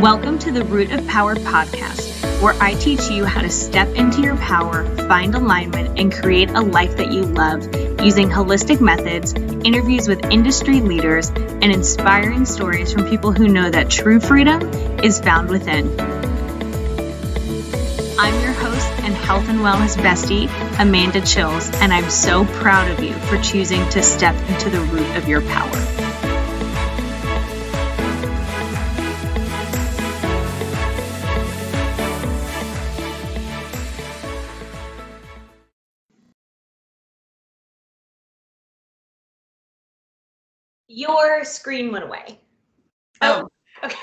Welcome to the Root of Power podcast, where I teach you how to step into your power, find alignment, and create a life that you love using holistic methods, interviews with industry leaders, and inspiring stories from people who know that true freedom is found within. I'm your host and health and wellness bestie, Amanda Chills, and I'm so proud of you for choosing to step into the root of your power. Your screen went away. Oh, okay.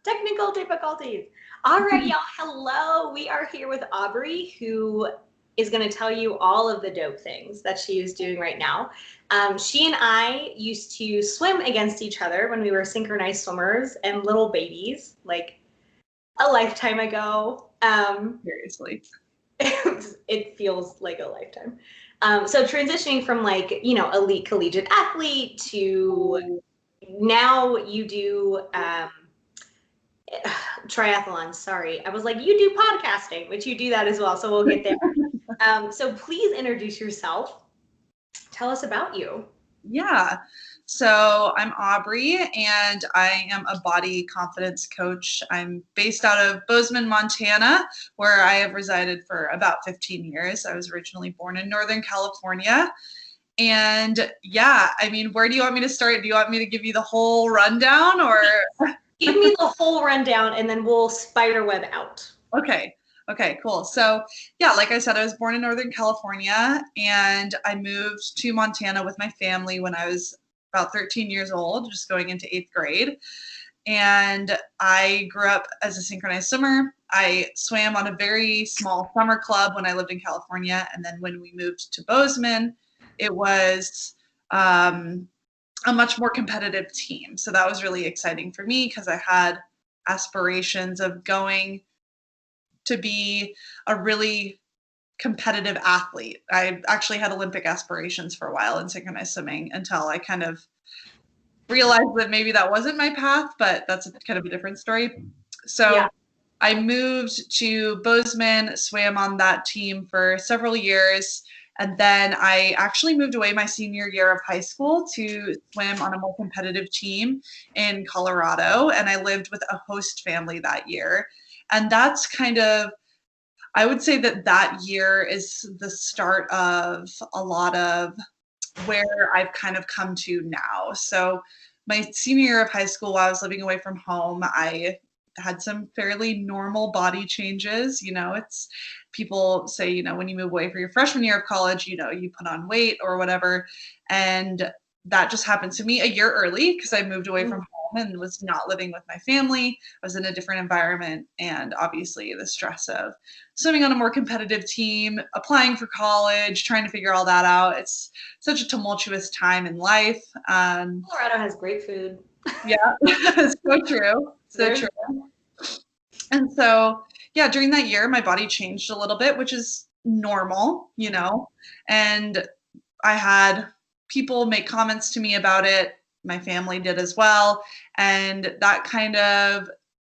Technical difficulties. All right, y'all. Hello. We are here with Aubrey, who is going to tell you all of the dope things that she is doing right now. She and I used to swim against each other when we were synchronized swimmers and little babies, like a lifetime ago. Seriously. It feels like a lifetime. So transitioning from elite collegiate athlete to now you do triathlon. Sorry. I was like, you do podcasting, which you do that as well. So we'll get there. So please introduce yourself. Tell us about you. Yeah. So I'm Aubrey and I am a body confidence coach. I'm based out of Bozeman, Montana, where I have resided for about 15 years. I was originally born in Northern California. And yeah, I mean, where do you want me to start? Do you want me to give you the whole rundown or? Give me the whole rundown and then we'll spider web out. Okay, cool. So yeah, like I said, I was born in Northern California and I moved to Montana with my family when I was about 13 years old, just going into 8th grade. And I grew up as a synchronized swimmer. I swam on a very small summer club when I lived in California. And then when we moved to Bozeman, it was a much more competitive team. So that was really exciting for me because I had aspirations of going to be a really competitive athlete. I actually had Olympic aspirations for a while in synchronized swimming until I kind of realized that maybe that wasn't my path, but that's kind of a different story. So yeah. I moved to Bozeman, swam on that team for several years. And then I actually moved away my senior year of high school to swim on a more competitive team in Colorado. And I lived with a host family that year. And that's kind of, I would say that year is the start of a lot of where I've kind of come to now. So my senior year of high school, while I was living away from home, I had some fairly normal body changes. You know, it's people say, you know, when you move away for your freshman year of college, you know, you put on weight or whatever. And that just happened to me a year early because I moved away from home and was not living with my family. I was in a different environment. And obviously the stress of swimming on a more competitive team, applying for college, trying to figure all that out. It's such a tumultuous time in life. Colorado has great food. Yeah, it's so true. So true. And so, yeah, during that year, my body changed a little bit, which is normal, you know, and I had people make comments to me about it. My family did as well. And that kind of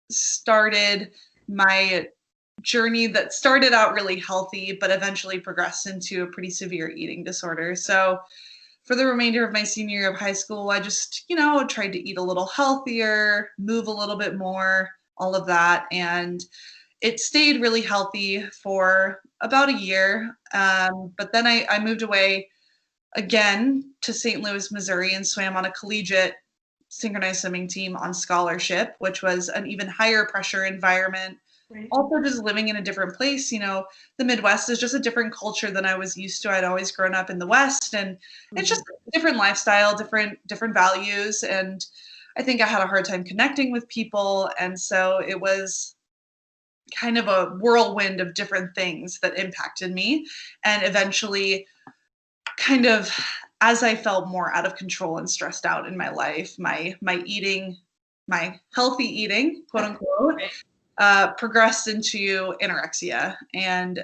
started my journey that started out really healthy, but eventually progressed into a pretty severe eating disorder. So for the remainder of my senior year of high school, I just, you know, tried to eat a little healthier, move a little bit more, all of that. And it stayed really healthy for about a year. But then I moved away again to St. Louis, Missouri, and swam on a collegiate synchronized swimming team on scholarship, which was an even higher pressure environment. Right. Also just living in a different place. You know, the Midwest is just a different culture than I was used to. I'd always grown up in the West, and it's just a different lifestyle, different values. And I think I had a hard time connecting with people. And so it was kind of a whirlwind of different things that impacted me. And eventually, kind of as I felt more out of control and stressed out in my life, my eating, my healthy eating, quote unquote, progressed into anorexia. And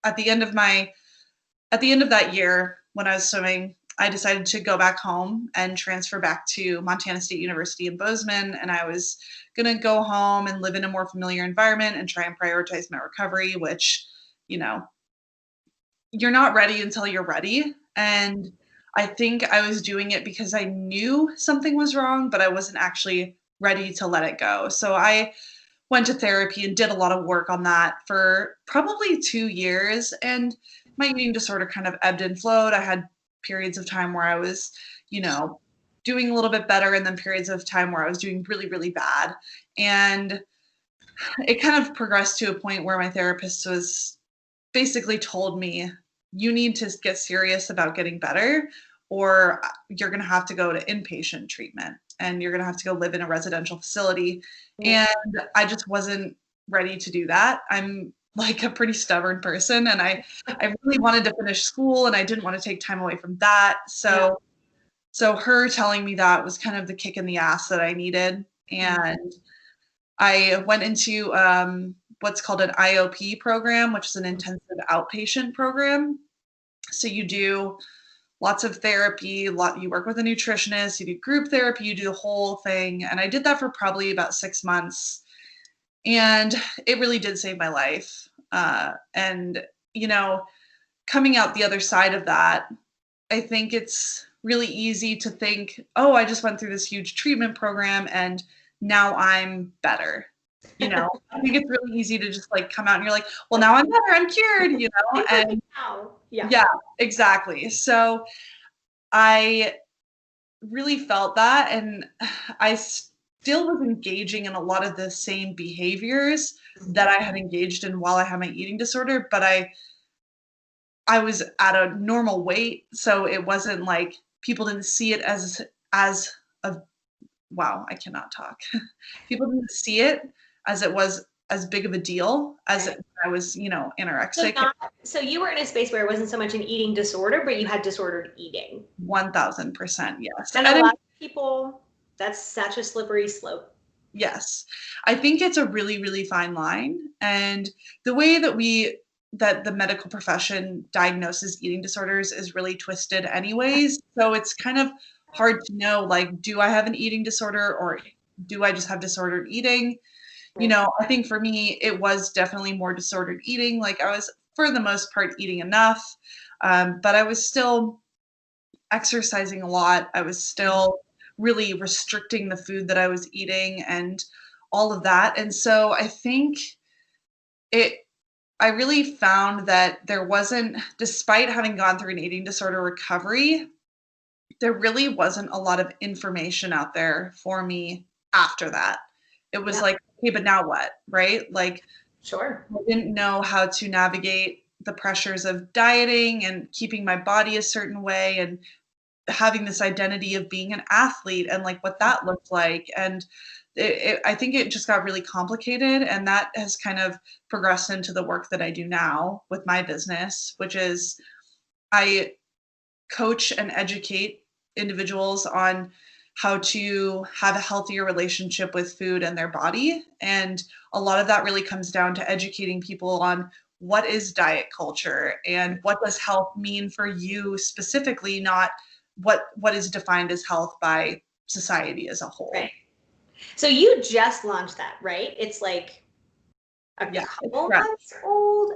at the end of that year when I was swimming, I decided to go back home and transfer back to Montana State University in Bozeman. And I was going to go home and live in a more familiar environment and try and prioritize my recovery, which, you know, you're not ready until you're ready. And I think I was doing it because I knew something was wrong, but I wasn't actually ready to let it go. So I went to therapy and did a lot of work on that for probably 2 years. And my eating disorder kind of ebbed and flowed. I had periods of time where I was, you know, doing a little bit better, and then periods of time where I was doing really, really bad. And it kind of progressed to a point where my therapist was basically told me, you need to get serious about getting better, or you're going to have to go to inpatient treatment and you're going to have to go live in a residential facility. And I just wasn't ready to do that. I'm like a pretty stubborn person, and I really wanted to finish school, and I didn't want to take time away from that. So her telling me that was kind of the kick in the ass that I needed. And I went into what's called an IOP program, which is an intensive outpatient program. So you do lots of therapy, you work with a nutritionist, you do group therapy, you do the whole thing. And I did that for probably about 6 months. And it really did save my life. And, you know, coming out the other side of that, I think it's really easy to think, oh, I just went through this huge treatment program and now I'm better. You know, I think it's really easy to just like come out and you're like, well, now I'm better, I'm cured, you know? And yeah, exactly. So I really felt that, and I still was engaging in a lot of the same behaviors that I had engaged in while I had my eating disorder, but I was at a normal weight, so it wasn't like people didn't see it as a wow, I cannot talk. People didn't see it as it was as big of a deal as I was, you know, anorexic. So you were in a space where it wasn't so much an eating disorder, but you had disordered eating. 1000%, yes. And a lot of people, that's such a slippery slope. Yes. I think it's a really, really fine line. And the way that the medical profession diagnoses eating disorders is really twisted anyways. So it's kind of hard to know, like, do I have an eating disorder or do I just have disordered eating? You know, I think for me, it was definitely more disordered eating. Like I was, for the most part, eating enough, but I was still exercising a lot. I was still really restricting the food that I was eating and all of that. And so I think I really found that there wasn't, despite having gone through an eating disorder recovery, there really wasn't a lot of information out there for me after that. It was like, okay, but now what, right? Like, sure. I didn't know how to navigate the pressures of dieting and keeping my body a certain way and having this identity of being an athlete and like what that looked like. And I think it just got really complicated, and that has kind of progressed into the work that I do now with my business, which is I coach and educate individuals on how to have a healthier relationship with food and their body. And a lot of that really comes down to educating people on what is diet culture and what does health mean for you specifically, not what is defined as health by society as a whole. Right. So you just launched that, right? It's like a couple months old.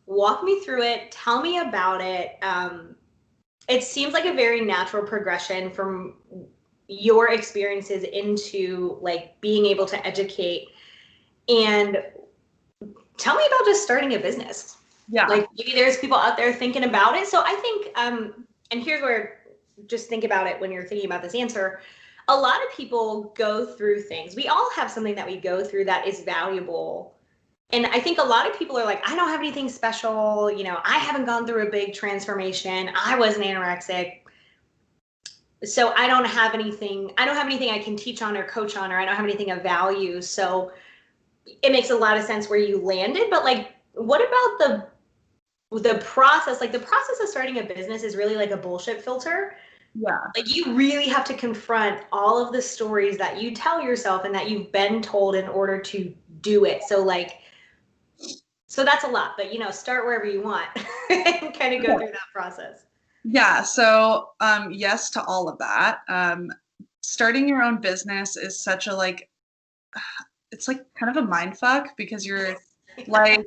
Walk me through it. Tell me about it. It seems like a very natural progression from your experiences into like being able to educate. And tell me about just starting a business. Yeah. Like maybe there's people out there thinking about it. So I think, and here's where, just think about it when you're thinking about this answer. A lot of people go through things. We all have something that we go through that is valuable. And I think a lot of people are like, I don't have anything special. You know, I haven't gone through a big transformation. I wasn't anorexic. So I don't have anything I can teach on or coach on, or I don't have anything of value. So it makes a lot of sense where you landed. But like, what about the process? Like the process of starting a business is really like a bullshit filter. Yeah. Like you really have to confront all of the stories that you tell yourself and that you've been told in order to do it. So that's a lot, but you know, start wherever you want and kind of go through that process. Yeah. So, yes to all of that. Starting your own business is such a like, it's like kind of a mind fuck because like,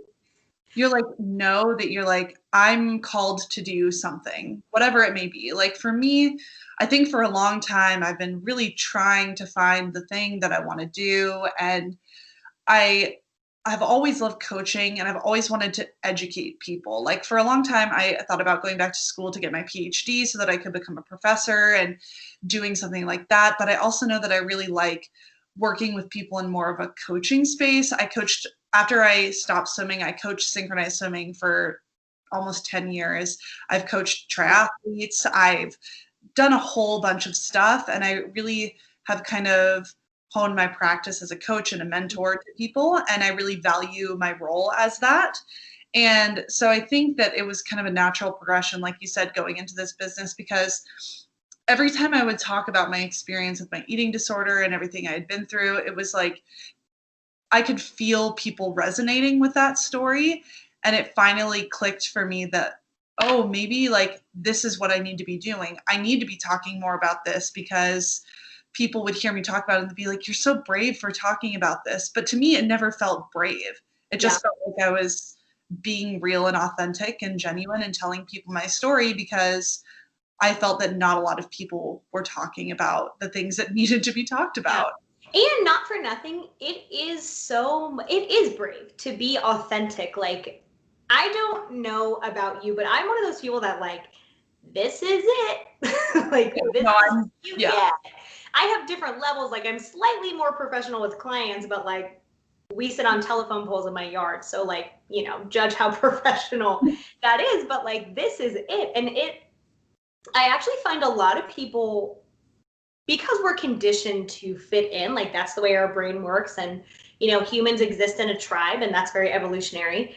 you're like, know that you're like, I'm called to do something, whatever it may be. Like for me, I think for a long time, I've been really trying to find the thing that I want to do. And I I've always loved coaching and I've always wanted to educate people. Like for a long time, I thought about going back to school to get my PhD so that I could become a professor and doing something like that. But I also know that I really like working with people in more of a coaching space. I coached after I stopped swimming, I coached synchronized swimming for almost 10 years. I've coached triathletes. I've done a whole bunch of stuff and I really have kind of honed my practice as a coach and a mentor to people and I really value my role as that. And so I think that it was kind of a natural progression like you said going into this business because every time I would talk about my experience with my eating disorder and everything I had been through, it was like I could feel people resonating with that story. And it finally clicked for me that, oh, maybe like this is what I need to be doing. I need to be talking more about this because people would hear me talk about it and be like, you're so brave for talking about this. But to me, it never felt brave. It Yeah. just felt like I was being real and authentic and genuine and telling people my story because I felt that not a lot of people were talking about the things that needed to be talked Yeah. about. And not for nothing, it is brave to be authentic. Like, I don't know about you, but I'm one of those people that like, this is it. Like, Yeah, this no, is what you yeah. get. I have different levels. Like, I'm slightly more professional with clients, but like, we sit on telephone poles in my yard. So, like, judge how professional that is. But like, this is it. And I actually find a lot of people, because we're conditioned to fit in, like that's the way our brain works, and humans exist in a tribe, and that's very evolutionary.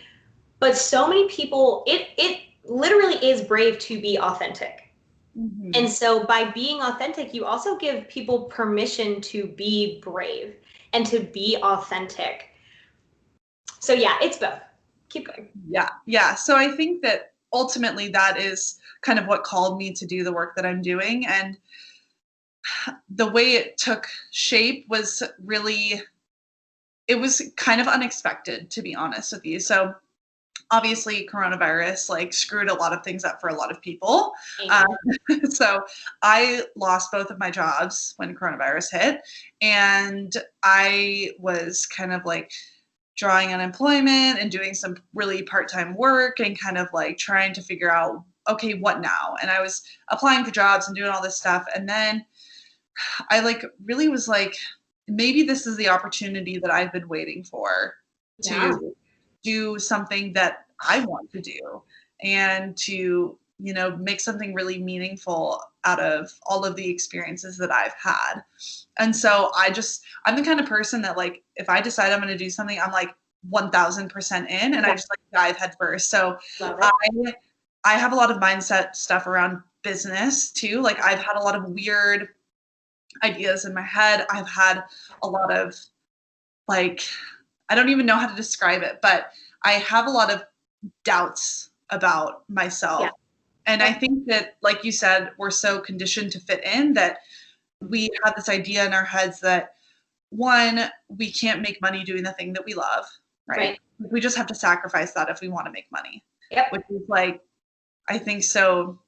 But so many people, it literally is brave to be authentic. Mhm. And so by being authentic, you also give people permission to be brave and to be authentic. So yeah, it's both. Keep going. Yeah, yeah. So I think that ultimately that is kind of what called me to do the work that I'm doing. And the way it took shape was really, it was kind of unexpected, to be honest with you. So obviously, coronavirus like screwed a lot of things up for a lot of people. Um, Amen. so I lost both of my jobs when coronavirus hit. And I was kind of like, drawing unemployment and doing some really part-time work and kind of like trying to figure out okay what now, and I was applying for jobs and doing all this stuff, and then I like really was like maybe this is the opportunity that I've been waiting for Yeah. to do something that I want to do and to make something really meaningful out of all of the experiences that I've had. And so I'm the kind of person that like if I decide I'm going to do something, I'm like 1000% in and I Yeah. just like dive head first. So Love I it. I have a lot of mindset stuff around business too. Like I've had a lot of weird ideas in my head. I've had a lot of like I don't even know how to describe it, but I have a lot of doubts about Yeah. myself. And I think that like you said, we're so conditioned to fit in that we have this idea in our heads that one, we can't make money doing the thing that we love, right? Right. We just have to sacrifice that if we want to make money, Yep. which is like, I think so,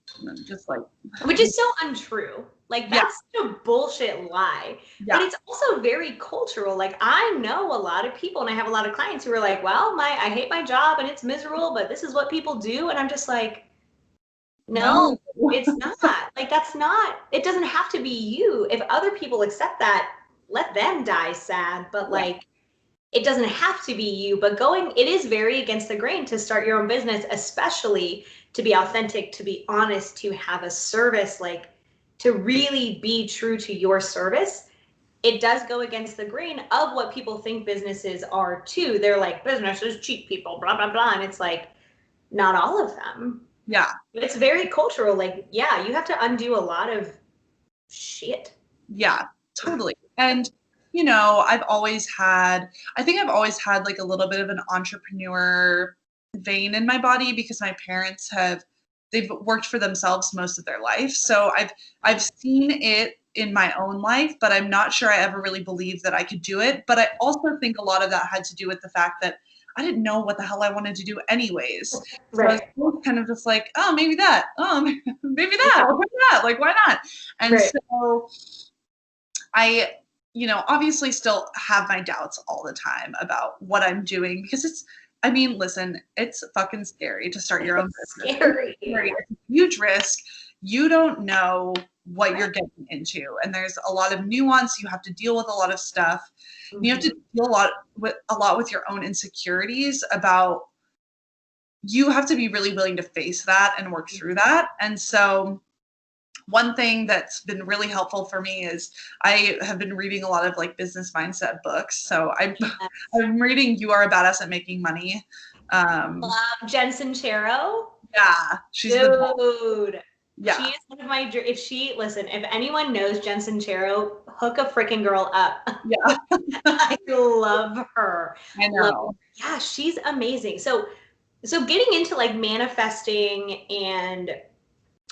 just like, Which is so untrue. Like, yeah, that's such a bullshit lie. But yeah, it's also very cultural. Like, I know a lot of people and I have a lot of clients who are like, well, I hate my job and it's miserable, but this is what people do. And I'm just like, no, no, it's not. Like, that's not, it doesn't have to be you. If other people accept that, let them die sad. But yeah, like, it doesn't have to be you, but it is very against the grain to start your own business, especially to be authentic, to be honest, to have a service, like to really be true to your service. It does go against the grain of what people think businesses are too. They're like, businesses cheat people, blah, blah, blah. And it's like, not all of them. yeah, But it's very cultural. Like, yeah, you have to undo a lot of shit. yeah, totally. And, I think I've always had like a little bit of an entrepreneur vein in my body because my parents they've worked for themselves most of their life. So I've seen it in my own life, but I'm not sure I ever really believed that I could do it. But I also think a lot of that had to do with the fact that I didn't know what the hell I wanted to do anyways. So I was kind of just like, oh, maybe that. Oh, maybe that. Why not? Like, why not? And so I, obviously still have my doubts all the time about what I'm doing because listen, it's fucking scary to start your own business. Scary. It's a huge risk. You don't know what you're getting into. And there's a lot of nuance. You have to deal with a lot of stuff. You have to deal a lot with your own insecurities about, you have to be really willing to face that and work through that. And so one thing that's been really helpful for me is I have been reading a lot of like business mindset books. So I'm reading You Are a Badass at Making Money. Love Jen Sincero. Yeah, she's dude. Yeah. She is one of my, if anyone knows Jen Sincero, hook a freaking girl up. Yeah. I love her. I know. Yeah, she's amazing. So getting into like manifesting, and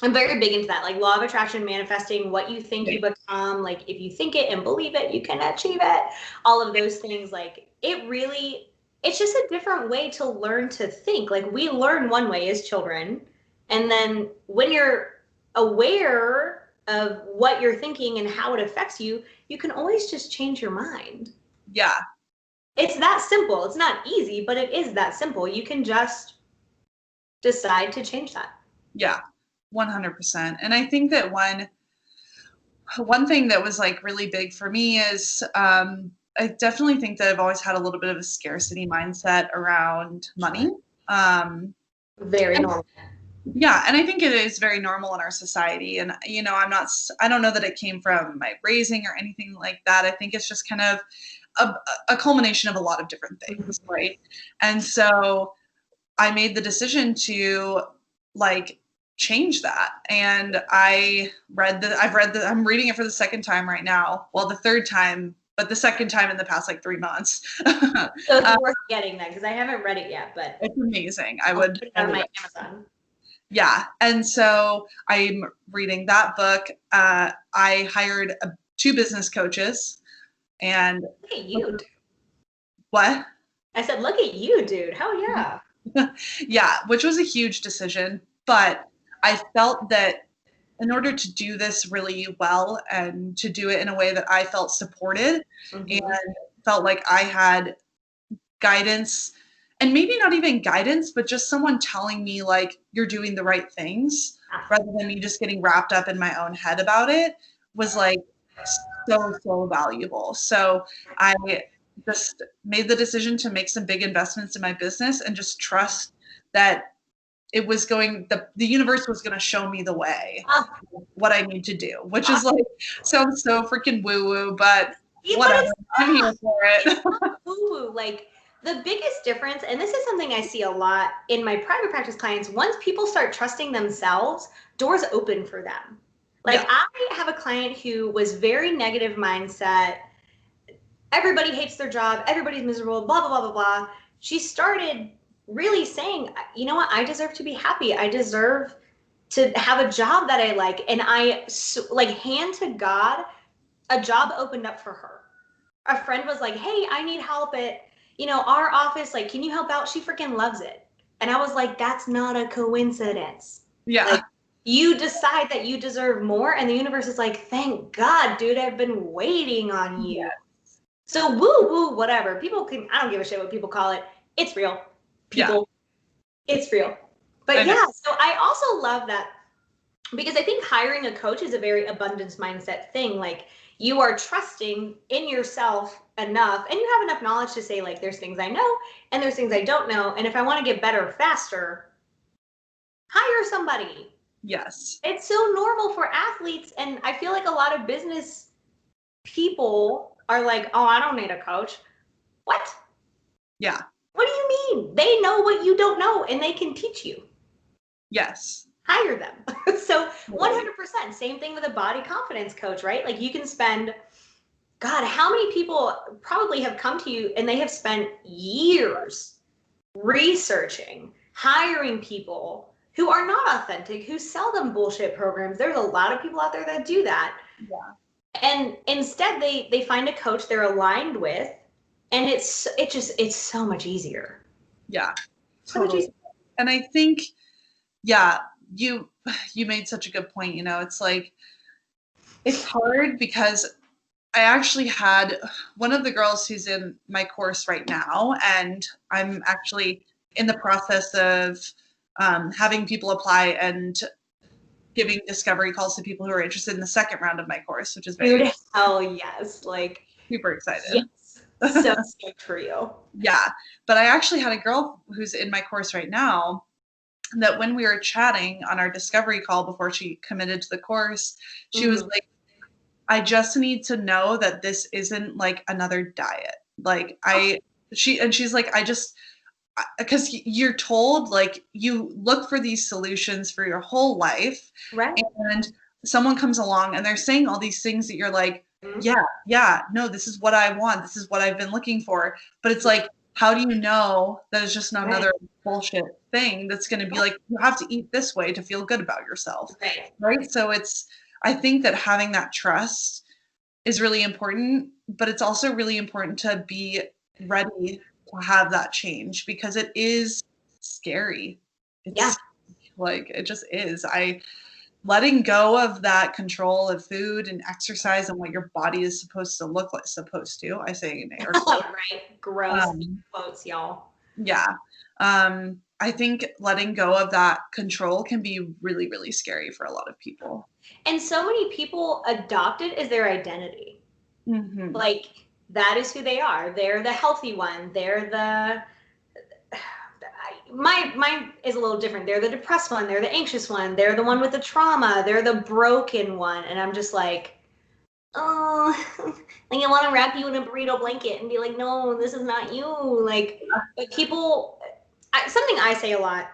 I'm very big into that, like law of attraction, manifesting what you think you become. Like if you think it and believe it, you can achieve it. All of those things, like it's just a different way to learn to think. Like we learn one way as children. And then when you're aware of what you're thinking and how it affects you, you can always just change your mind. Yeah. It's that simple. It's not easy, but it is that simple. You can just decide to change that. Yeah, 100%. And I think that one thing that was like really big for me is I definitely think that I've always had a little bit of a scarcity mindset around money. Very normal. Yeah, and I think it is very normal in our society. And I don't know that it came from my raising or anything like that. I think it's just kind of a culmination of a lot of different things, right? And so I made the decision to like change that. And I'm reading it for the second time right now. Well, the third time, but the second time in the past like 3 months. So it's worth getting that because I haven't read it yet, but it's amazing. I would put it on my Amazon. Yeah. And so I'm reading that book. I hired 2 business coaches, and look at you. Dude. What? I said, look at you, dude. Hell yeah. Yeah, which was a huge decision, but I felt that in order to do this really well and to do it in a way that I felt supported and felt like I had guidance, and maybe not even guidance, but just someone telling me like you're doing the right things rather than me just getting wrapped up in my own head about it, was like so valuable. So I just made the decision to make some big investments in my business and just trust that it was the universe was going to show me the way, what I need to do, which is like, sounds so freaking woo woo, but whatever. I'm here for it. It's not woo woo. Like the biggest difference, and this is something I see a lot in my private practice clients, once people start trusting themselves, doors open for them. Like I have a client who was very negative mindset. Everybody hates their job. Everybody's miserable, blah, blah, blah, blah, blah. She started really saying, you know what? I deserve to be happy. I deserve to have a job that I like. And hand to God, a job opened up for her. A friend was like, hey, I need help at, our office. Like, can you help out? She freaking loves it. And I was like, that's not a coincidence. Yeah. Like, you decide that you deserve more. And the universe is like, thank God, dude, I've been waiting on you. Yes. So woo woo, whatever. I don't give a shit what people call it. It's real. People, it's real. But so I also love that because I think hiring a coach is a very abundance mindset thing. Like you are trusting in yourself enough and you have enough knowledge to say like, there's things I know and there's things I don't know. And if I want to get better faster, hire somebody. Yes. It's so normal for athletes. And I feel like a lot of business people are like, oh, I don't need a coach. What? Yeah. What do you mean? They know what you don't know and they can teach you. Yes. Hire them. So 100%, same thing with a body confidence coach, right? Like you can spend, God, how many people probably have come to you and they have spent years researching, hiring people who are not authentic, who sell them bullshit programs. There's a lot of people out there that do that. Yeah. And instead they find a coach they're aligned with, and it's so much easier. Yeah. So much Totally. easier. And I think, yeah, you made such a good point. You know, it's like, it's hard because I actually had one of the girls who's in my course right now, and I'm actually in the process of having people apply and giving discovery calls to people who are interested in the second round of my course, which is very Dude, hell yes. Like, super excited. yes. So stoked for you. Yeah. But I actually had a girl who's in my course right now that when we were chatting on our discovery call before she committed to the course, she was like, I just need to know that this isn't like another diet. Like she's like, because you're told, like, you look for these solutions for your whole life, Right. and someone comes along and they're saying all these things that you're like, yeah, no, this is what I want. This is what I've been looking for. But it's like, how do you know that it's just another bullshit thing that's going to be like, you have to eat this way to feel good about yourself. Right. So I think that having that trust is really important, but it's also really important to be ready to have that change, because it is scary. It's like, it just is. Letting go of that control of food and exercise and what your body is supposed to look like, I say in air quotes. Right. Gross quotes, y'all. Yeah. I think letting go of that control can be really, really scary for a lot of people. And so many people adopt it as their identity. Mm-hmm. Like, that is who they are. They're the healthy one. They're the mine is a little different. They're the depressed one. They're the anxious one. They're the one with the trauma. They're the broken one. And I'm just like, oh, like, I want to wrap you in a burrito blanket and be like, no, this is not you. Like, but people, something I say a lot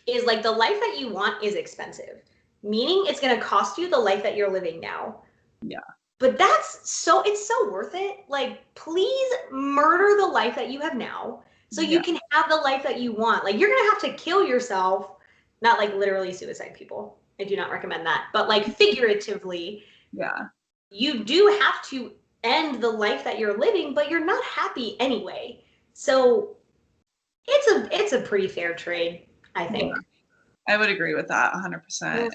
is like, the life that you want is expensive, meaning it's going to cost you the life that you're living now. Yeah. But it's so worth it. Like, please murder the life that you have now so you can have the life that you want. Like, you're going to have to kill yourself, not like literally suicide, people. I do not recommend that. But like, figuratively, you do have to end the life that you're living, but you're not happy anyway. So it's a pretty fair trade, I think. I would agree with that 100%. And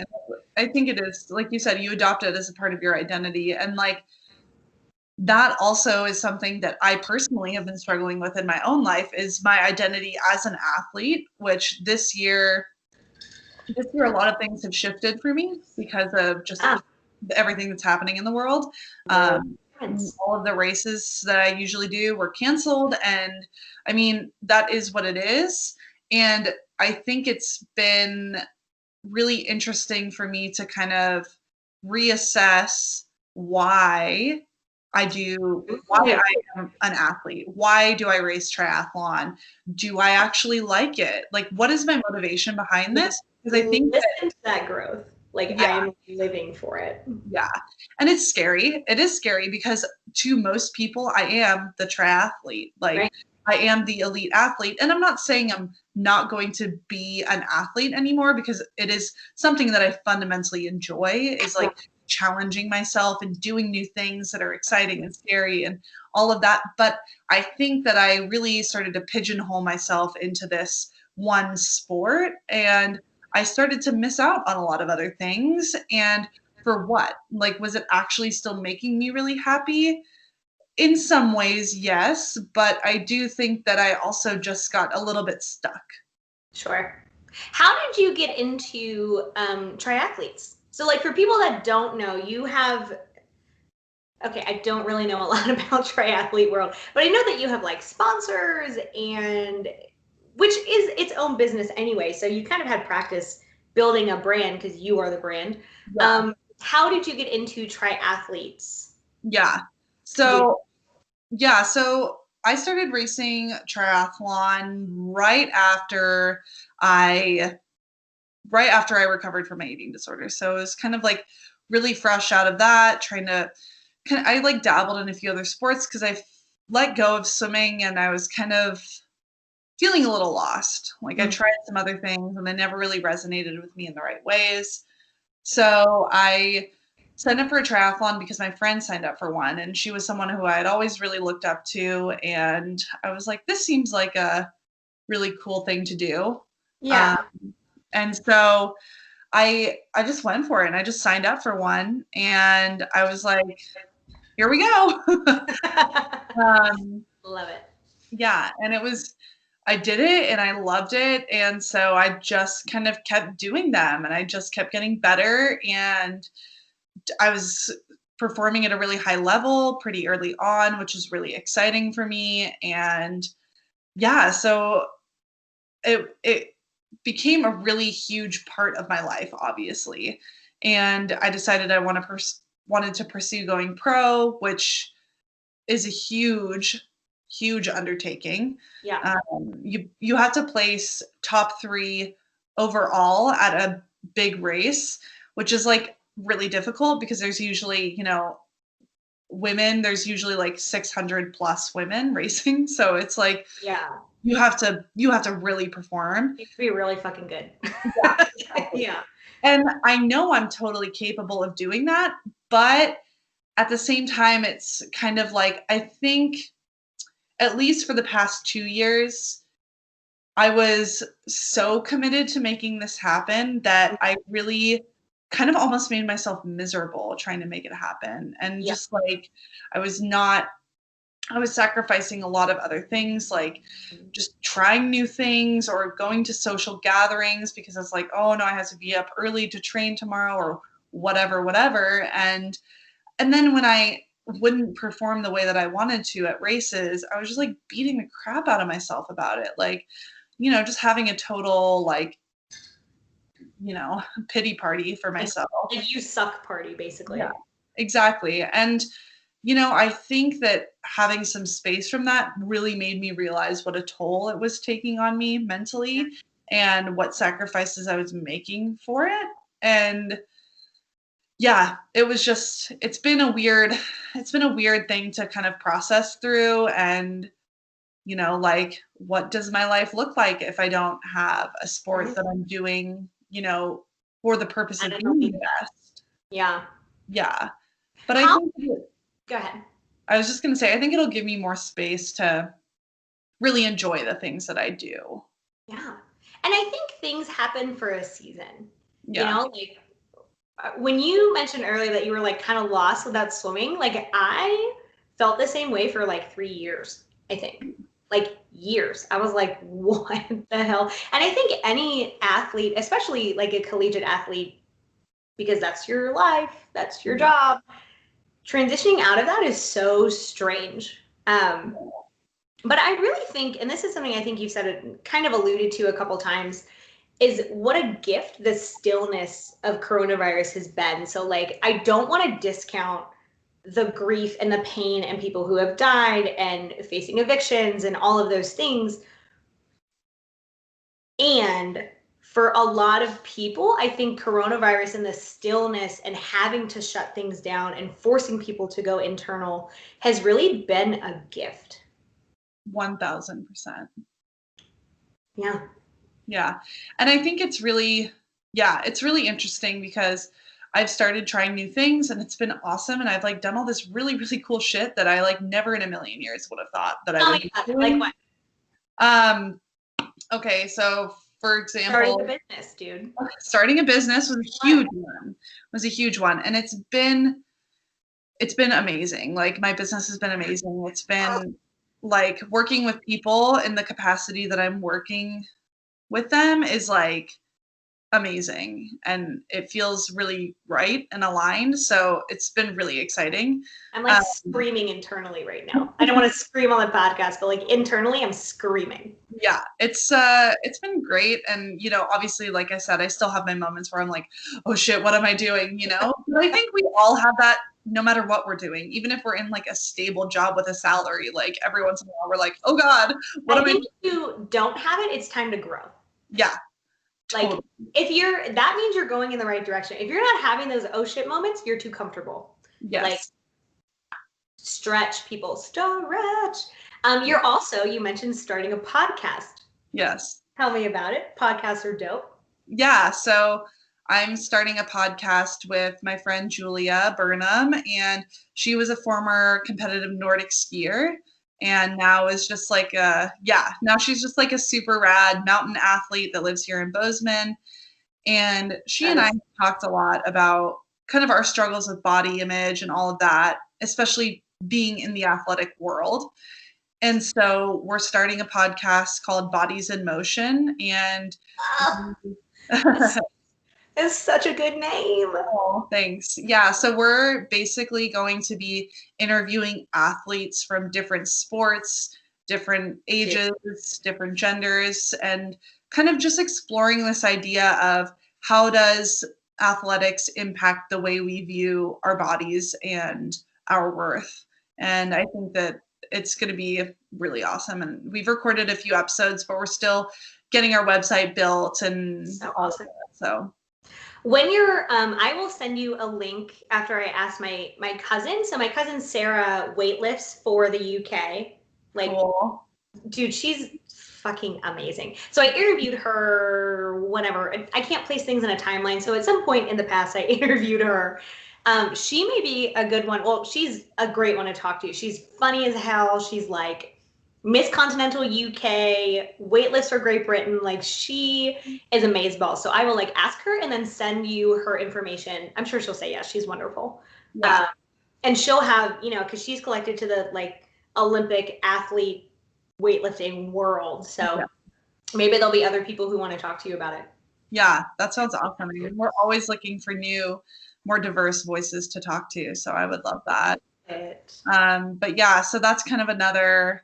I think it is, like you said, you adopt it as a part of your identity. And like, that also is something that I personally have been struggling with in my own life, is my identity as an athlete, which this year a lot of things have shifted for me because of just everything that's happening in the world. All of the races that I usually do were canceled. And I mean, that is what it is. And I think it's been really interesting for me to kind of reassess why I am an athlete. Why do I race triathlon? Do I actually like it? Like, what is my motivation behind this? Because I think that growth, like, I am living for it. Yeah. And it's scary. It is scary because to most people, I am the triathlete. Like, I am the elite athlete. And I'm not saying I'm not going to be an athlete anymore, because it is something that I fundamentally enjoy, is like challenging myself and doing new things that are exciting and scary and all of that. But I think that I really started to pigeonhole myself into this one sport, and I started to miss out on a lot of other things. And for what? Like, was it actually still making me really happy? In some ways, yes, but I do think that I also just got a little bit stuck. Sure. How did you get into triathletes? So, like, for people that don't know, you have, okay, I don't really know a lot about triathlete world, but I know that you have like sponsors, and which is its own business anyway. So you kind of had practice building a brand because you are the brand. How did you get into triathletes? So I started racing triathlon right after I recovered from my eating disorder. So it was kind of like really fresh out of that, I like dabbled in a few other sports because I let go of swimming, and I was kind of feeling a little lost. Like I Mm. tried some other things and they never really resonated with me in the right ways. So I signed up for a triathlon because my friend signed up for one, and she was someone who I had always really looked up to. And I was like, this seems like a really cool thing to do. Yeah. And so I just went for it and I just signed up for one and I was like, here we go. um, Love it. yeah, and I did it and I loved it. And so I just kind of kept doing them and I just kept getting better. And I was performing at a really high level pretty early on, which is really exciting for me. And yeah, so it became a really huge part of my life, obviously. And I decided I wanted to pursue going pro, which is a huge undertaking. Yeah. You have to place top 3 overall at a big race, which is like really difficult because there's usually, there's usually like 600 plus women racing. So it's like Yeah. you have to really perform. You have to be really fucking good. Yeah. Exactly. Yeah. And I know I'm totally capable of doing that, but at the same time, it's kind of like, I think, at least for the past 2 years, I was so committed to making this happen that I really kind of almost made myself miserable trying to make it happen. And Yeah. just like, I was not, I was sacrificing a lot of other things, like just trying new things or going to social gatherings because I was like, oh no, I have to be up early to train tomorrow or whatever. And then when I wouldn't perform the way that I wanted to at races, I was just like beating the crap out of myself about it. Like, just having a total pity party for Like, myself. like you suck party, basically. Yeah, exactly. And I think that having some space from that really made me realize what a toll it was taking on me mentally and what sacrifices I was making for it. And yeah, it's been a weird thing to kind of process through. And like, what does my life look like if I don't have a sport that I'm doing, for the purpose of being the best? Yeah. Yeah. But I How? think Go ahead. I was just going to say, I think it'll give me more space to really enjoy the things that I do. Yeah. And I think things happen for a season. Yeah. Like when you mentioned earlier that you were like kind of lost without swimming, like I felt the same way for like 3 years, I think. Like years. I was like, what the hell? And I think any athlete, especially like a collegiate athlete, because that's your life, that's your job, transitioning out of that is so strange. But I really think, and this is something I think you've said it kind of alluded to a couple times, is what a gift the stillness of coronavirus has been. So like, I don't want to discount the grief and the pain and people who have died and facing evictions and all of those things. And for a lot of people, I think coronavirus and the stillness and having to shut things down and forcing people to go internal has really been a gift. 1000%. Yeah. Yeah. And I think it's really interesting because I've started trying new things and it's been awesome. And I've like done all this really, really cool shit that I like never in a million years would have thought that I would be doing. Like what? Okay. So for example, Starting a business, dude. Starting a business was a huge one. And it's been amazing. Like my business has been amazing. It's been like working with people in the capacity that I'm working with them is like amazing, and it feels really right and aligned. So it's been really exciting. I'm like screaming internally right now. I don't want to scream on the podcast, but like internally I'm screaming. Yeah, it's been great. And obviously, like I said, I still have my moments where I'm like, oh shit, what am I doing? But I think we all have that no matter what we're doing, even if we're in like a stable job with a salary. Like every once in a while we're like, oh god, what am I doing? If you don't have it, it's time to grow. Yeah. Totally. Like that means you're going in the right direction. If you're not having those oh shit moments, you're too comfortable. Yes. Like stretch, people, stretch. You mentioned starting a podcast. Yes. Tell me about it. Podcasts are dope. Yeah, so I'm starting a podcast with my friend Julia Burnham, and she was a former competitive Nordic skier, and now is just like now she's just like a super rad mountain athlete that lives here in Bozeman. And she and I talked a lot about kind of our struggles with body image and all of that, especially being in the athletic world. And so we're starting a podcast called Bodies in Motion. And Oh, it's such a good name. oh, thanks. Yeah, so we're basically going to be interviewing athletes from different sports, different ages, different genders, and kind of just exploring this idea of how does athletics impact the way we view our bodies and our worth. And I think that it's going to be really awesome. And we've recorded a few episodes, but we're still getting our website built and So all awesome. of that. So When you're, I will send you a link after I ask my cousin. So my cousin Sarah weightlifts for the UK. Like, cool. dude, she's fucking amazing. So I interviewed her whenever. I can't place things in a timeline. So at some point in the past, I interviewed her. She may be a good one. Well, she's a great one to talk to. She's funny as hell. She's like Miss Continental UK, weightlifts for Great Britain. Like she is amazeballs. So I will like ask her and then send you her information. I'm sure she'll say yes. She's wonderful. Yeah. And she'll have, you know, because she's collected to the like Olympic athlete weightlifting world. So maybe there'll be other people who want to talk to you about it. Yeah, that sounds awesome. I mean, we're always looking for new, more diverse voices to talk to. So I would love that. But yeah, so that's kind of another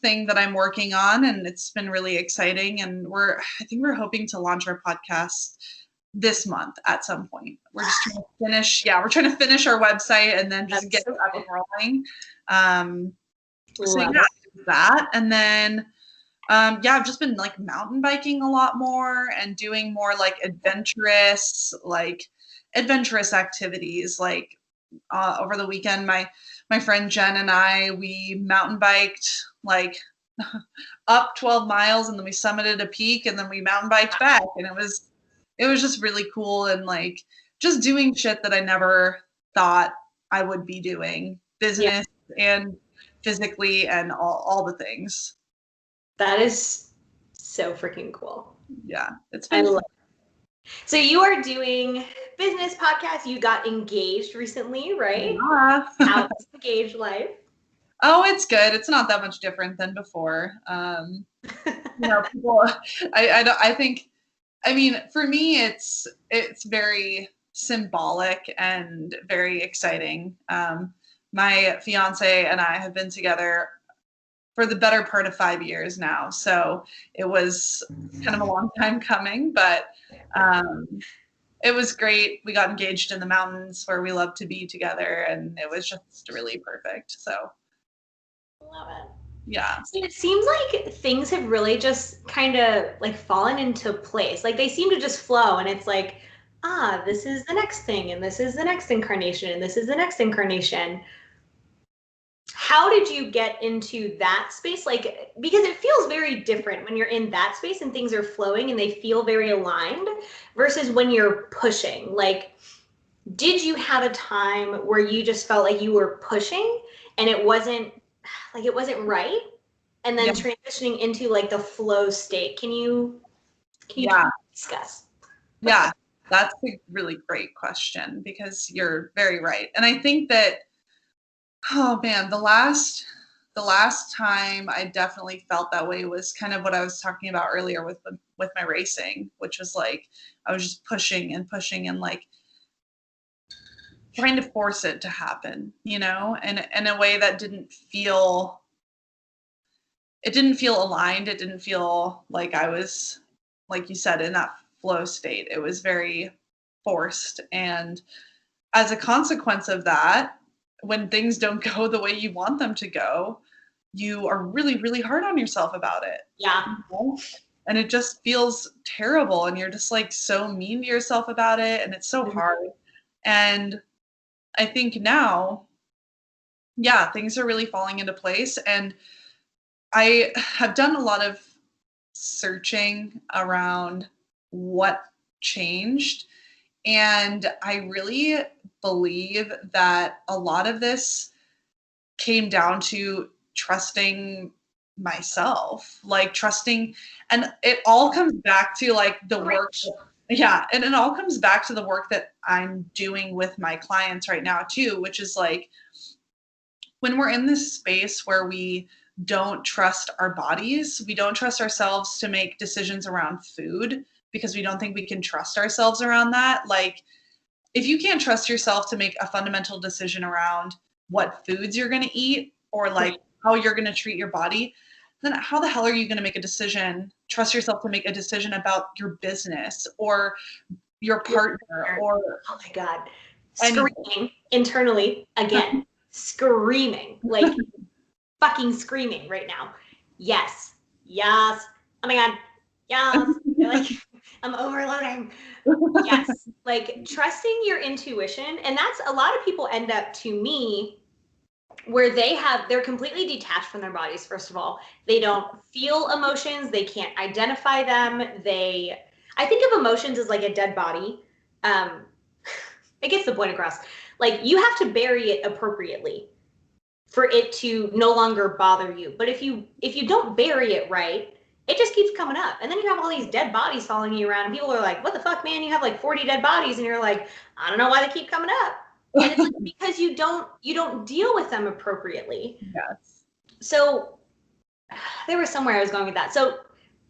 thing that I'm working on, and it's been really exciting. And I think we're hoping to launch our podcast this month at some point. We're just trying to finish. Yeah, we're trying to finish our website and then just get it up and rolling. So yeah, that, and then I've just been like mountain biking a lot more and doing more like adventurous activities. Like over the weekend, my friend Jen and I, we mountain biked like up 12 miles, and then we summited a peak, and then we mountain biked back, and it was just really cool, and like just doing shit that I never thought I would be doing, business and physically and all the things. That is so freaking cool. Yeah, it's been. I love it. So you are doing business podcasts. You got engaged recently, right? Yeah. How's engaged life? Oh, it's good. It's not that much different than before. People. I think. I mean, for me, it's very symbolic and very exciting. My fiance and I have been together for the better part of 5 years now. So it was kind of a long time coming, but it was great. We got engaged in the mountains where we love to be together, and it was just really perfect. So love it. Yeah. So it seems like things have really just kind of like fallen into place. Like they seem to just flow, and it's like, this is the next thing, and this is the next incarnation, and this is the next incarnation. How did you get into that space? Like, because it feels very different when you're in that space and things are flowing and they feel very aligned versus when you're pushing. Like, did you have a time where you just felt like you were pushing and it wasn't right? And then transitioning into like the flow state. Can you discuss? Yeah, that's a really great question, because you're very right. And I think that, oh man, the last time I definitely felt that way was kind of what I was talking about earlier with my racing, which was like I was just pushing and like trying to force it to happen, and in a way that didn't feel aligned. It didn't feel like I was, like you said, in that flow state. It was very forced. And as a consequence of that, when things don't go the way you want them to go, you are really, really hard on yourself about it. Yeah. And it just feels terrible. And you're just like so mean to yourself about it. And it's so hard. And I think now, things are really falling into place. And I have done a lot of searching around what changed. And I really believe that a lot of this came down to trusting myself, like trusting, and it all comes back to like the work. Yeah. And it all comes back to the work that I'm doing with my clients right now too, which is like when we're in this space where we don't trust our bodies, we don't trust ourselves to make decisions around food because we don't think we can trust ourselves around that. Like, if you can't trust yourself to make a fundamental decision around what foods you're going to eat or like how you're going to treat your body, then how the hell are you going to make a decision, trust yourself to make a decision about your business or your partner or, oh my God, screaming internally again, screaming, like fucking screaming right now. Yes, yes. Oh my God, yes. Like, I'm overloading. Yes, like trusting your intuition. And that's a lot of people end up to me where they're completely detached from their bodies. First of all, they don't feel emotions, they can't identify them. I think of emotions as like a dead body. It gets the point across. Like, you have to bury it appropriately for it to no longer bother you. But if you don't bury it right, it just keeps coming up. And then you have all these dead bodies following you around, and people are like, what the fuck, man? You have like 40 dead bodies, and you're like, I don't know why they keep coming up. And it's like, because you don't deal with them appropriately. Yes. So there was somewhere I was going with that. So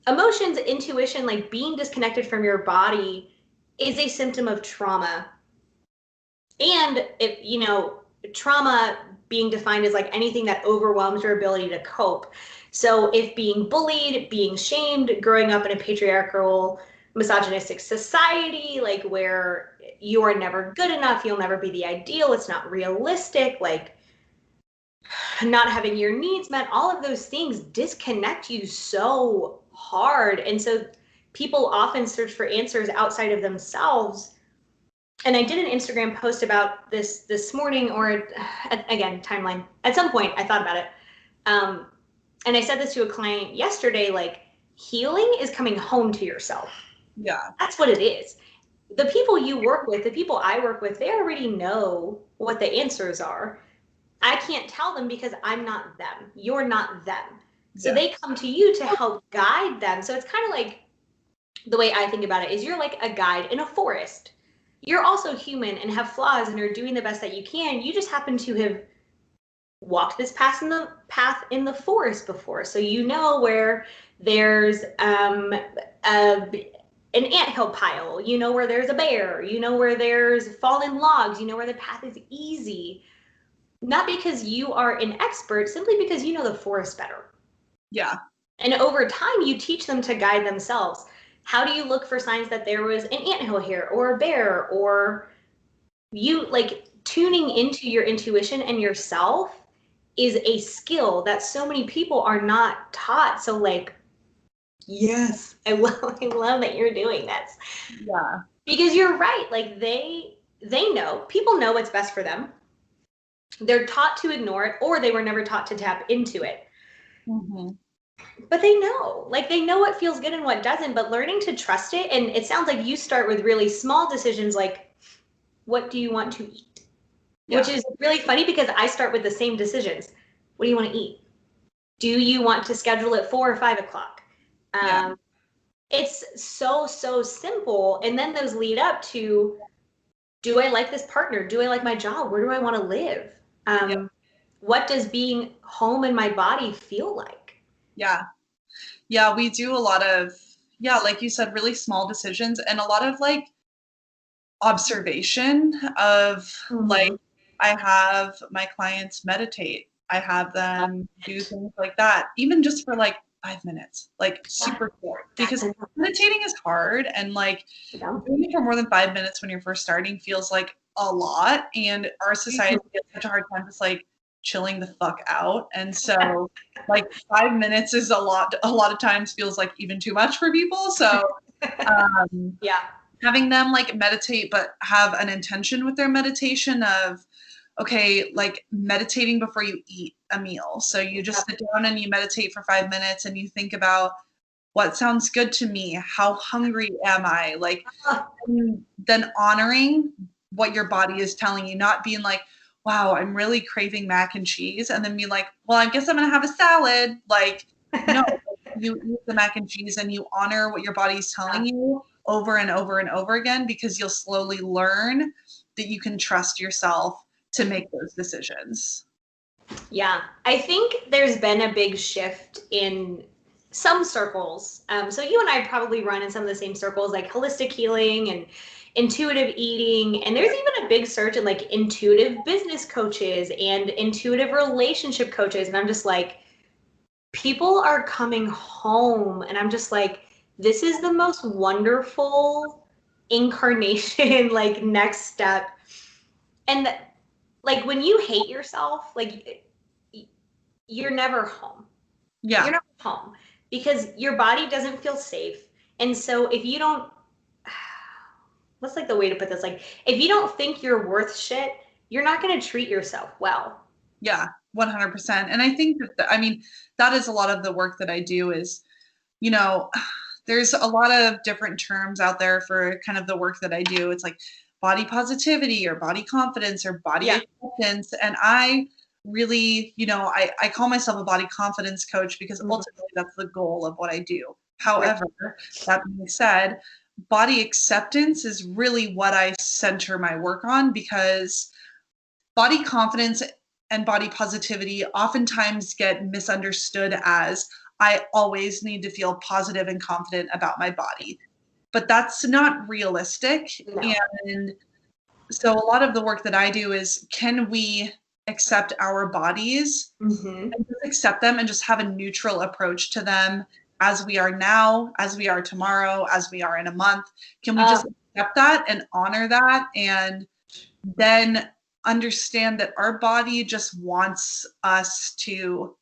emotions, intuition, like being disconnected from your body is a symptom of trauma. And if, trauma being defined as like anything that overwhelms your ability to cope. So if being bullied, being shamed, growing up in a patriarchal, misogynistic society, like where you are never good enough, you'll never be the ideal, it's not realistic, like not having your needs met, all of those things disconnect you so hard. And so people often search for answers outside of themselves. And I did an Instagram post about this morning, or again, timeline. At some point, I thought about it. And I said this to a client yesterday, like, healing is coming home to yourself. Yeah. That's what it is. The people you work with, the people I work with, they already know what the answers are. I can't tell them because I'm not them. You're not them. So they come to you to help guide them. So it's kind of like, the way I think about it is, you're like a guide in a forest. You're also human and have flaws and are doing the best that you can. You just happen to have walked this path in the forest before. So you know where there's an anthill pile, you know where there's a bear, you know where there's fallen logs, you know where the path is easy. Not because you are an expert, simply because you know the forest better. Yeah. And over time, you teach them to guide themselves. How do you look for signs that there was an anthill here or a bear? Or you, like, tuning into your intuition and yourself is a skill that so many people are not taught. So like, yes, I love that you're doing this. Yeah. Because you're right. Like, they know, people know what's best for them. They're taught to ignore it, or they were never taught to tap into it. Mm-hmm. But they know, like, they know what feels good and what doesn't, but learning to trust it. And it sounds like you start with really small decisions, like, what do you want to eat? Yeah. Which is really funny because I start with the same decisions. What do you want to eat? Do you want to schedule at 4 or 5 o'clock? It's so simple. And then those lead up to, do I like this partner? Do I like my job? Where do I want to live? What does being home in my body feel like? Yeah, we do a lot of, like you said, really small decisions and a lot of like observation of like, I have my clients meditate. I have them do things like that, even just for like 5 minutes, like super short, because meditating is hard, and like doing it for more than 5 minutes when you're first starting feels like a lot, and our society gets such a hard time just like chilling the fuck out. And so like 5 minutes is a lot of times feels like even too much for people. So having them like meditate, but have an intention with their meditation of, okay, like meditating before you eat a meal. So you just sit down and you meditate for 5 minutes and you think about what sounds good to me, how hungry am I, like, Oh, and then honoring what your body is telling you, not being like, wow, I'm really craving mac and cheese, and then be like, well, I guess I'm gonna have a salad. Like, no, you eat the mac and cheese and you honor what your body's telling you over and over and over again, because you'll slowly learn that you can trust yourself to make those decisions. yeah, I think there's been a big shift in some circles. So you and I probably run in some of the same circles, like holistic healing and intuitive eating. And there's even a big surge in like intuitive business coaches and intuitive relationship coaches. And I'm just like, people are coming home, and I'm just like, this is the most wonderful incarnation, like next step. And like when you hate yourself, like you're never home. Yeah. You're never home because your body doesn't feel safe. And so if you don't, what's like the way to put this? Like if you don't think you're worth shit, you're not going to treat yourself well. Yeah, 100%. And I think that, I mean, that is a lot of the work that I do is, you know, there's a lot of different terms out there for kind of the work that I do. It's like body positivity or body confidence or body acceptance. And I really, I call myself a body confidence coach because ultimately that's the goal of what I do. However, that being said, body acceptance is really what I center my work on, because body confidence and body positivity oftentimes get misunderstood as I always need to feel positive and confident about my body. But that's not realistic. No. And so a lot of the work that I do is, can we accept our bodies and just accept them and just have a neutral approach to them as we are now, as we are tomorrow, as we are in a month? Can we just accept that and honor that, and then understand that our body just wants us to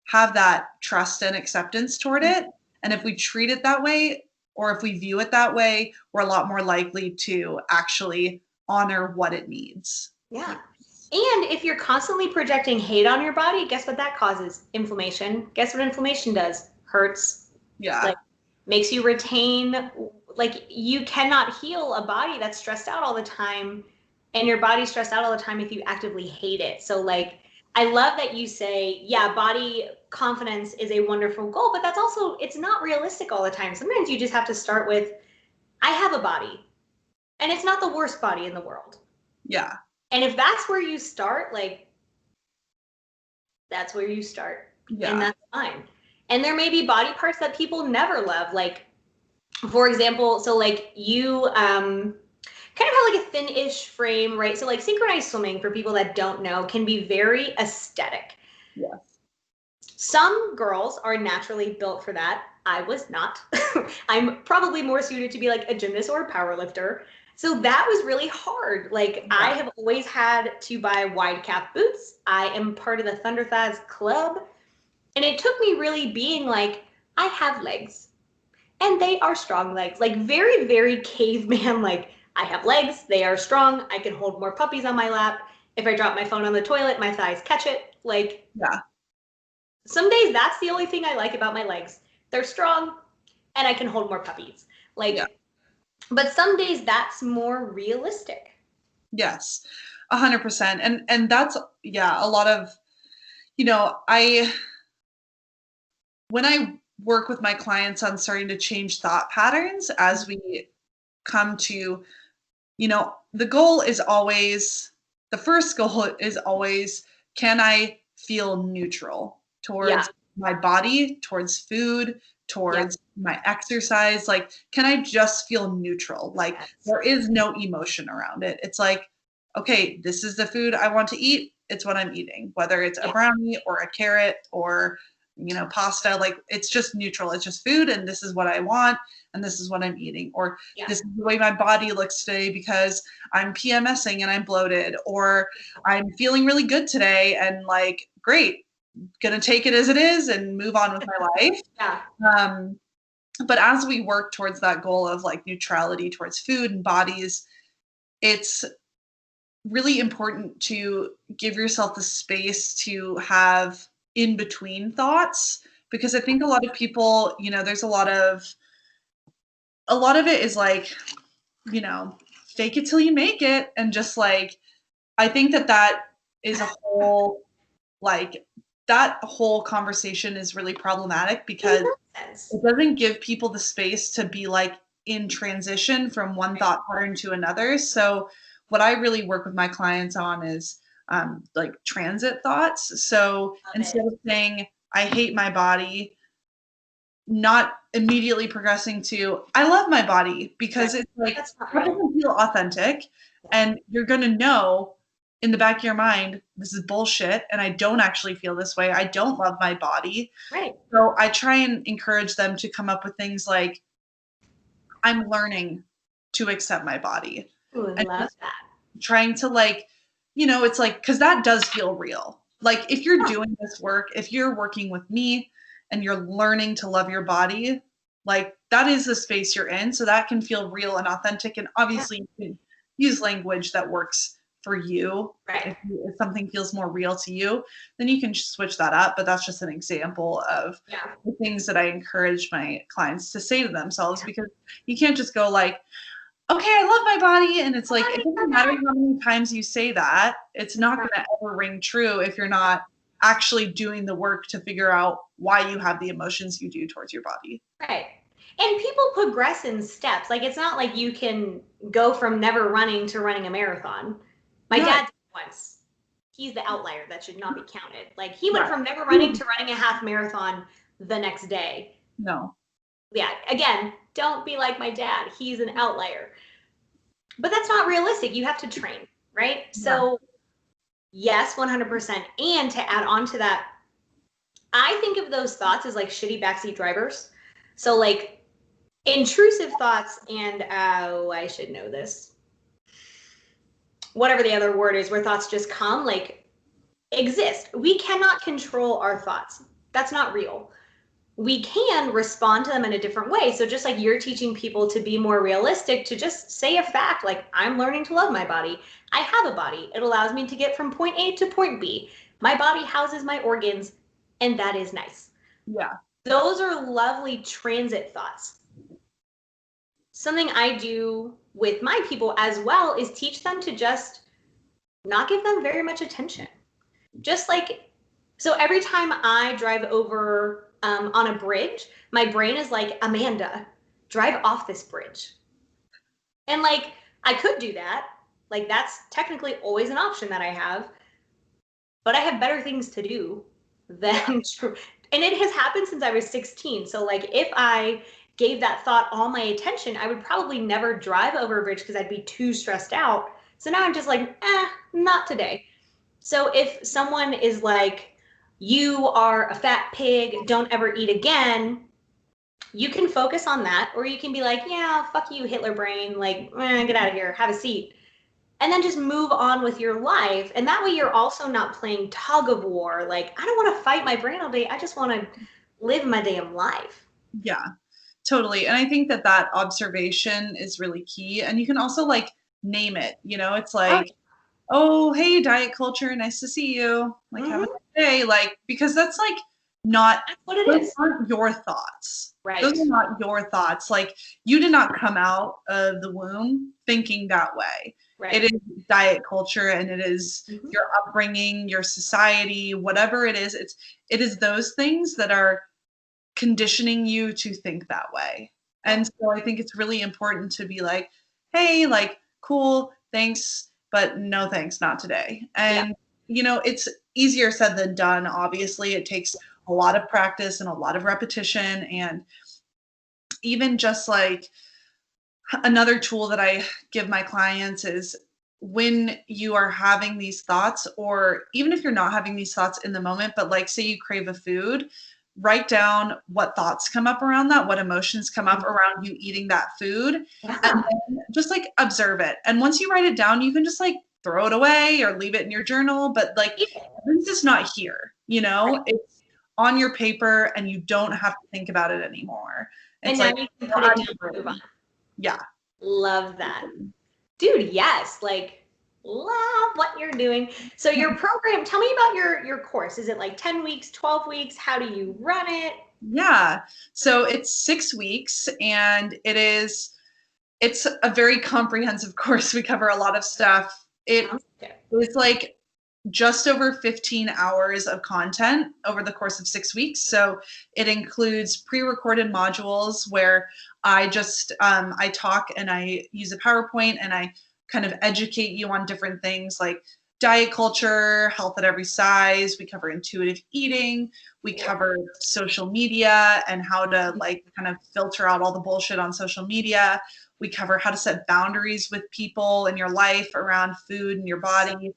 have that trust and acceptance toward it. And if we treat it that way, or if we view it that way, we're a lot more likely to actually honor what it needs. Yeah. And if you're constantly projecting hate on your body, guess what that causes? Inflammation. Guess what inflammation does? Hurts. Yeah. Like makes you retain, like you cannot heal a body that's stressed out all the time, and your body's stressed out all the time if you actively hate it. So like I love that you say, yeah, body confidence is a wonderful goal, but that's also, it's not realistic all the time. Sometimes you just have to start with, I have a body and it's not the worst body in the world. Yeah. And if that's where you start, like that's where you start. Yeah. And that's fine. And there may be body parts that people never love. Like, for example, so like you kind of have like a thin-ish frame, right? So like synchronized swimming, for people that don't know, can be very aesthetic. Yes. Some girls are naturally built for that. I was not. I'm probably more suited to be like a gymnast or a power lifter. So that was really hard. Like I have always had to buy wide calf boots. I am part of the Thunder Thighs Club. And it took me really being like, I have legs. And they are strong legs. Like very, very caveman, like I have legs, they are strong, I can hold more puppies on my lap. If I drop my phone on the toilet, my thighs catch it. Like, yeah. Some days that's the only thing I like about my legs. They're strong and I can hold more puppies. Like, but some days that's more realistic. Yes, 100%. And that's, a lot of, when I work with my clients on starting to change thought patterns as we come to, the goal is always, the first goal is always, can I feel neutral towards my body, towards food, towards my exercise? Like, can I just feel neutral? Like, there is no emotion around it. It's like, okay, this is the food I want to eat. It's what I'm eating, whether it's a brownie or a carrot or, pasta. Like, it's just neutral. It's just food, and this is what I want, and this is what I'm eating. Or this is the way my body looks today because I'm PMSing and I'm bloated, or I'm feeling really good today and like, great, gonna take it as it is and move on with my life. But as we work towards that goal of like neutrality towards food and bodies, it's really important to give yourself the space to have in between thoughts, because I think a lot of people, there's a lot of it is like, fake it till you make it. And just like, I think that is a whole, like, that whole conversation is really problematic because it doesn't give people the space to be like in transition from one thought pattern to another. So what I really work with my clients on is like transit thoughts. So instead of saying, I hate my body, not immediately progressing to, I love my body, because it's like, that doesn't feel authentic. And you're going to know in the back of your mind, this is bullshit, and I don't actually feel this way. I don't love my body. Right. So I try and encourage them to come up with things like, I'm learning to accept my body. Ooh, I love that. Trying to like, it's like, because that does feel real. Like if you're doing this work, if you're working with me and you're learning to love your body, like that is the space you're in. So that can feel real and authentic. And obviously you can use language that works for you. Right. If something feels more real to you, then you can switch that up. But that's just an example of the things that I encourage my clients to say to themselves, because you can't just go like, okay, I love my body. And it's like, it doesn't matter how many times you say that, it's not going to ever ring true if you're not actually doing the work to figure out why you have the emotions you do towards your body. Right. And people progress in steps. Like, it's not like you can go from never running to running a marathon. My dad did once. He's the outlier that should not be counted. Like, he went from never running to running a half marathon the next day. No. Yeah. Again, don't be like my dad. He's an outlier. But that's not realistic. You have to train, right? So, yes, 100%. And to add on to that, I think of those thoughts as like shitty backseat drivers. So, like, intrusive thoughts and, oh, I should know this. Whatever the other word is, where thoughts just come, like, exist. We cannot control our thoughts. That's not real. We can respond to them in a different way. So just like you're teaching people to be more realistic, to just say a fact, like, I'm learning to love my body. I have a body. It allows me to get from point A to point B. My body houses my organs, and that is nice. Yeah. Those are lovely transit thoughts. Something I do with my people as well is teach them to just not give them very much attention. Just like, so every time I drive over on a bridge, my brain is like, Amanda, drive off this bridge. And like, I could do that. Like, that's technically always an option that I have. But I have better things to do than, and it has happened since I was 16. So like, if I gave that thought all my attention, I would probably never drive over a bridge because I'd be too stressed out. So now I'm just like, not today. So if someone is like, you are a fat pig, don't ever eat again, you can focus on that. Or you can be like, yeah, fuck you, Hitler brain, like, get out of here, have a seat. And then just move on with your life. And that way you're also not playing tug of war. Like, I don't want to fight my brain all day. I just want to live my damn life. Yeah, totally. And I think that observation is really key. And you can also like name it, it's like, oh, hey, diet culture, nice to see you. Like, have a nice day. Like, because that's like not, that's what it those is. aren't your thoughts. Right. Those are not your thoughts. Like, you did not come out of the womb thinking that way. Right. It is diet culture, and it is your upbringing, your society, whatever it is. It is those things that are conditioning you to think that way. And so I think it's really important to be like, hey, like, cool, thanks, but no thanks, not today. And, it's easier said than done. Obviously, it takes a lot of practice and a lot of repetition. And even just like another tool that I give my clients is when you are having these thoughts, or even if you're not having these thoughts in the moment, but like say you crave a food, write down what thoughts come up around that, what emotions come up around you eating that food, and then just like observe it. And once you write it down, you can just like throw it away or leave it in your journal. But like, this is not here, it's on your paper and you don't have to think about it anymore. It's and now you can put it down and move on. Yeah. Love that. Dude, yes. Like, Love what you're doing. So your program, tell me about your course. Is it like 10 weeks, 12 weeks? How do you run it? Yeah. So it's 6 weeks and it's a very comprehensive course. We cover a lot of stuff. It is like just over 15 hours of content over the course of 6 weeks. So it includes pre-recorded modules where I just I talk and I use a PowerPoint and I kind of educate you on different things like diet culture, health at every size. We cover intuitive eating. We cover social media and how to like kind of filter out all the bullshit on social media. We cover how to set boundaries with people in your life around food and your body.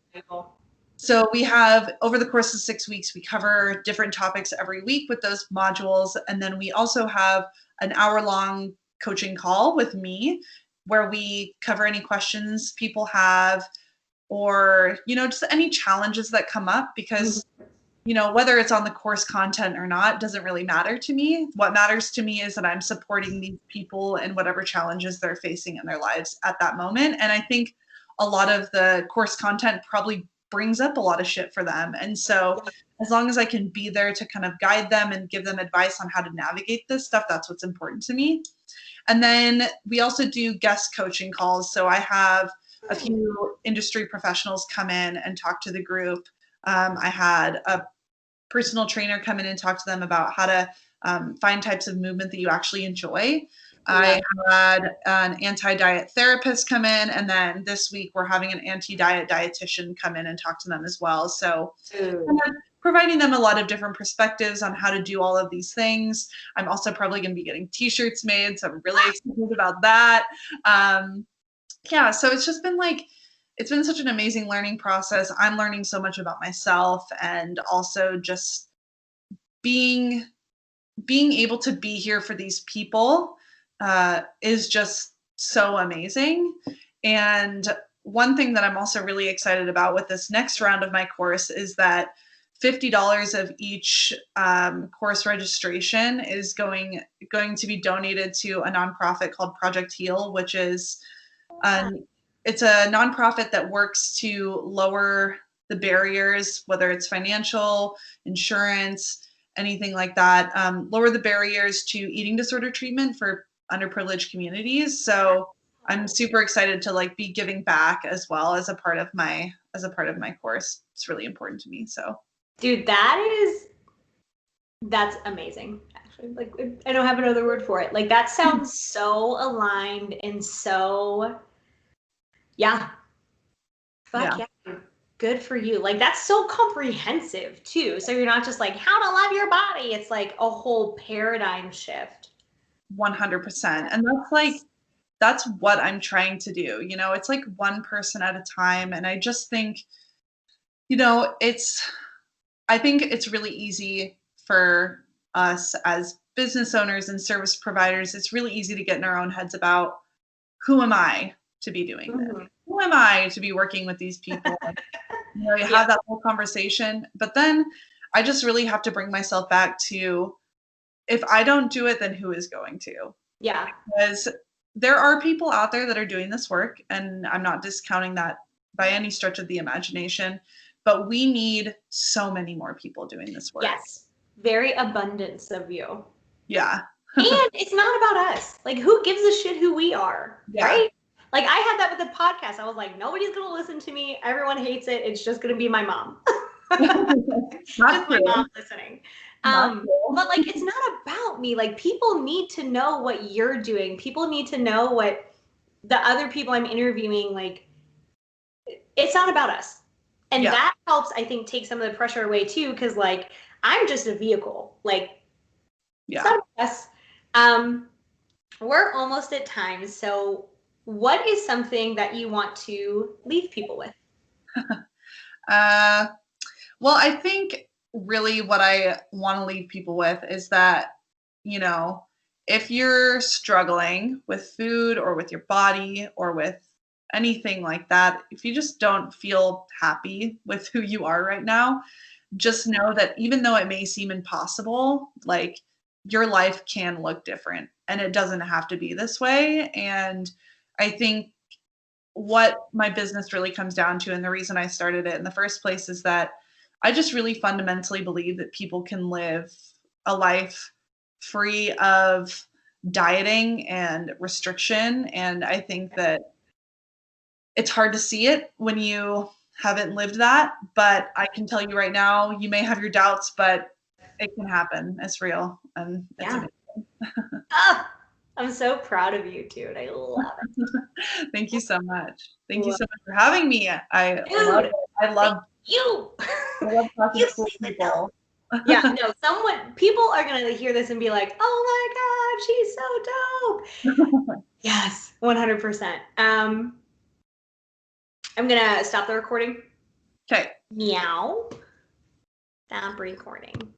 So we have, over the course of 6 weeks, we cover different topics every week with those modules. And then we also have an hour-long coaching call with me where we cover any questions people have or, just any challenges that come up because, whether it's on the course content or not doesn't really matter to me. What matters to me is that I'm supporting these people in whatever challenges they're facing in their lives at that moment. And I think a lot of the course content probably brings up a lot of shit for them. And so as long as I can be there to kind of guide them and give them advice on how to navigate this stuff, that's what's important to me. And then we also do guest coaching calls. So I have a few industry professionals come in and talk to the group. I had a personal trainer come in and talk to them about how to find types of movement that you actually enjoy. I had an anti-diet therapist come in, and then this week we're having an anti-diet dietitian come in and talk to them as well. So providing them a lot of different perspectives on how to do all of these things. I'm also probably going to be getting t-shirts made, so I'm really excited about that. So it's just been it's been such an amazing learning process. I'm learning so much about myself and also just being able to be here for these people is just so amazing. And one thing that I'm also really excited about with this next round of my course is that $50 of each course registration is going to be donated to a nonprofit called Project Heal, which is it's a nonprofit that works to lower the barriers, whether it's financial, insurance, anything like that, lower the barriers to eating disorder treatment for underprivileged communities. So I'm super excited to be giving back as well as a part of my course. It's really important to me. So, dude, that's amazing. Actually, I don't have another word for it. That sounds so aligned and so, fuck yeah. Good for you. That's so comprehensive too. So you're not just how to love your body. It's a whole paradigm shift. 100%. And that's what I'm trying to do. It's one person at a time. And I just think, I think it's really easy for us as business owners and service providers. It's really easy to get in our own heads about who am I to be doing this? Who am I to be working with these people? You have that whole conversation. But then I just really have to bring myself back to, if I don't do it, then who is going to? Yeah. Because there are people out there that are doing this work, and I'm not discounting that by any stretch of the imagination, but we need so many more people doing this work. Yes. Very abundance of you. Yeah. And it's not about us. Who gives a shit who we are? Yeah. Right? I had that with the podcast. I was nobody's going to listen to me. Everyone hates it. It's just going to be my mom. Just my mom listening. But it's not about me. People need to know what you're doing. People need to know what the other people I'm interviewing, it's not about us. And that helps, I think, take some of the pressure away too. Cause I'm just a vehicle. It's not about us. We're almost at time. So what is something that you want to leave people with? Well, I think really what I want to leave people with is that, if you're struggling with food or with your body or with anything like that, if you just don't feel happy with who you are right now, just know that even though it may seem impossible, your life can look different and it doesn't have to be this way. And I think what my business really comes down to, and the reason I started it in the first place, is that I just really fundamentally believe that people can live a life free of dieting and restriction. And I think that it's hard to see it when you haven't lived that. But I can tell you right now, you may have your doubts, but it can happen. It's real. And it's Yeah. amazing. Ah, I'm so proud of you, dude. I love it. Thank you so much. Thank you so much for having me. I love Dude, it. I love you. talking You to cool don't even know. people. Yeah, no, people are gonna hear this and be like, oh my God, she's so dope. Yes, 100%. I'm gonna stop the recording. Okay. Meow. Stop recording.